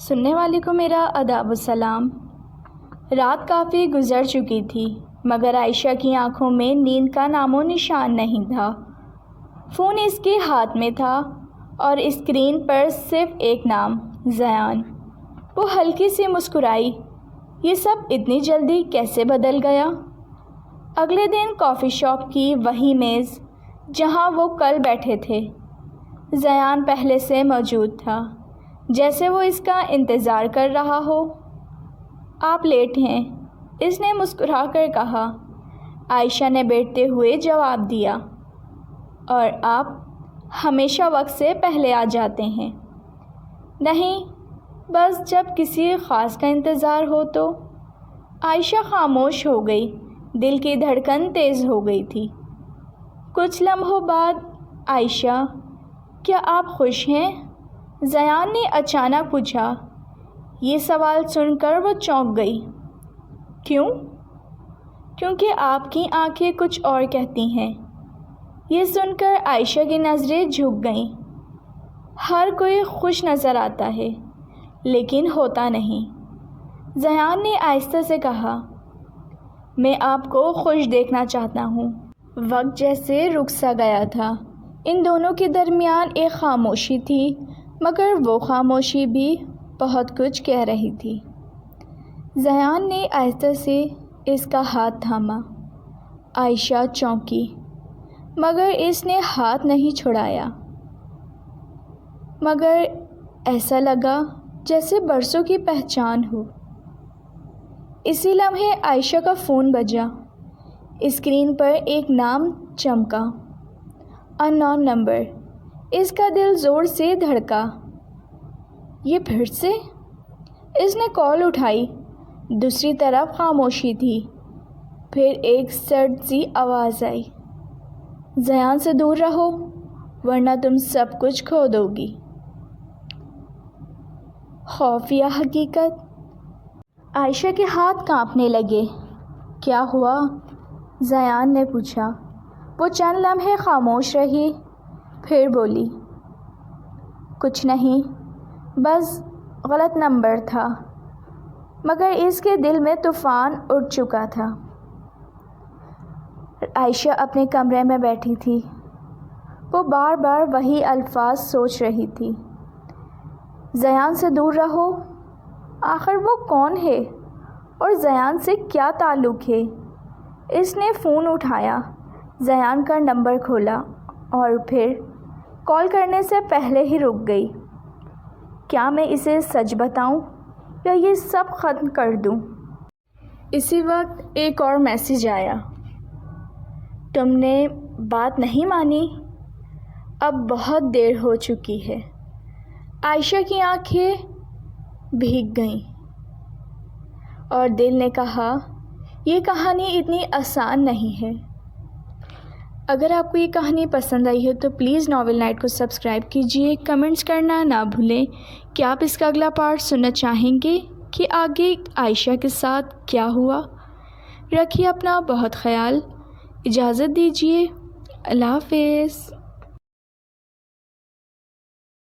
سننے والے کو میرا آداب السلام۔ رات کافی گزر چکی تھی مگر عائشہ کی آنکھوں میں نیند کا نام و نشان نہیں تھا۔ فون اس کے ہاتھ میں تھا اور اسکرین پر صرف ایک نام، زیان۔ وہ ہلکی سی مسکرائی۔ یہ سب اتنی جلدی کیسے بدل گیا؟ اگلے دن کافی شاپ کی وہی میز جہاں وہ کل بیٹھے تھے، زیان پہلے سے موجود تھا، جیسے وہ اس کا انتظار کر رہا ہو۔ آپ لیٹ ہیں، اس نے مسکرا کر کہا۔ عائشہ نے بیٹھتے ہوئے جواب دیا، اور آپ ہمیشہ وقت سے پہلے آ جاتے ہیں۔ نہیں، بس جب کسی خاص کا انتظار ہو تو۔ عائشہ خاموش ہو گئی، دل کی دھڑکن تیز ہو گئی تھی۔ کچھ لمحوں بعد، عائشہ، کیا آپ خوش ہیں؟ زیان نے اچانک پوچھا۔ یہ سوال سن کر وہ چونک گئی۔ کیوں؟ کیونکہ آپ کی آنکھیں کچھ اور کہتی ہیں۔ یہ سن کر عائشہ کی نظریں جھک گئیں۔ ہر کوئی خوش نظر آتا ہے لیکن ہوتا نہیں۔ زیان نے آہستہ سے کہا، میں آپ کو خوش دیکھنا چاہتا ہوں۔ وقت جیسے رک سا گیا تھا۔ ان دونوں کے درمیان ایک خاموشی تھی، مگر وہ خاموشی بھی بہت کچھ کہہ رہی تھی۔ زیان نے آہستہ سے اس کا ہاتھ تھاما۔ عائشہ چونکی، مگر اس نے ہاتھ نہیں چھڑایا۔ مگر ایسا لگا جیسے برسوں کی پہچان ہو۔ اسی لمحے عائشہ کا فون بجا۔ اسکرین پر ایک نام چمکا، ان نون نمبر۔ اس کا دل زور سے دھڑکا۔ یہ پھر سے؟ اس نے کال اٹھائی۔ دوسری طرف خاموشی تھی۔ پھر ایک سرد سی آواز آئی، زیان سے دور رہو ورنہ تم سب کچھ کھو دو گی۔ خوف یا حقیقت؟ عائشہ کے ہاتھ کانپنے لگے۔ کیا ہوا؟ زیان نے پوچھا۔ وہ چند لمحے خاموش رہی، پھر بولی، کچھ نہیں، بس غلط نمبر تھا۔ مگر اس کے دل میں طوفان اٹھ چکا تھا۔ عائشہ اپنے کمرے میں بیٹھی تھی۔ وہ بار بار وہی الفاظ سوچ رہی تھی، زیان سے دور رہو۔ آخر وہ کون ہے اور زیان سے کیا تعلق ہے؟ اس نے فون اٹھایا، زیان کا نمبر کھولا اور پھر کال کرنے سے پہلے ہی رک گئی۔ کیا میں اسے سچ بتاؤں یا یہ سب ختم کر دوں؟ اسی وقت ایک اور میسیج آیا، تم نے بات نہیں مانی؟ اب بہت دیر ہو چکی ہے۔ عائشہ کی آنکھیں بھیگ گئیں اور دل نے کہا، یہ کہانی اتنی آسان نہیں ہے۔ اگر آپ کو یہ کہانی پسند آئی ہے تو پلیز ناول نائٹ کو سبسکرائب کیجیے، کمنٹس کرنا نہ بھولیں کہ آپ اس کا اگلا پارٹ سننا چاہیں گے کہ آگے عائشہ کے ساتھ کیا ہوا۔ رکھیے اپنا بہت خیال، اجازت دیجیے، اللہ حافظ۔